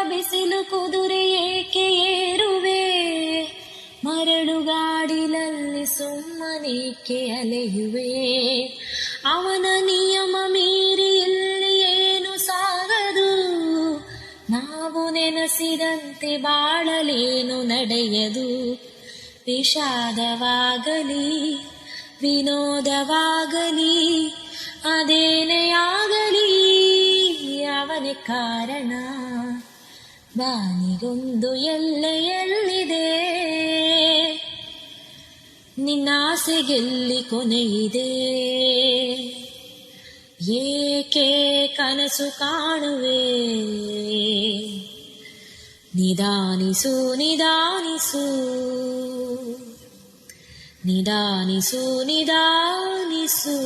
ಬಿಸಿಲು ಕುದುರೆ ಏಕೆ ಏರುವೆ, ಮರಳುಗಾಡಿಲಲ್ಲಿ ಸುಮ್ಮನೇಕೆ ಅಲೆಯುವೆ. ಅವನ ನಿಯಮ ಮೀರಿ ಇಲ್ಲಿ ಏನು ಸಾಗದು, ನಾವು ನೆನೆಸಿದಂತೆ ಬಾಳಲೇನು ನಡೆಯದು. ವಿಷಾದವಾಗಲಿ ವಿನೋದವಾಗಲಿ ಅದೇನೇ ಆಗಲಿ ಅವನೇ ಕಾರಣ. ಬಾನಿಗೊಂದು ಎಲ್ಲೆಯಲ್ಲಿದೆ, ನಿನ್ನಾಸೆಗೆಲ್ಲಿ ಕೊನೆಯಿದೆ. ಏಕೆ ಕನಸು ಕಾಣುವೆ, ನಿಧಾನಿಸು ನಿಧಾನಿಸು ನಿಧಾನಿಸು ನಿಧಾನಿಸು.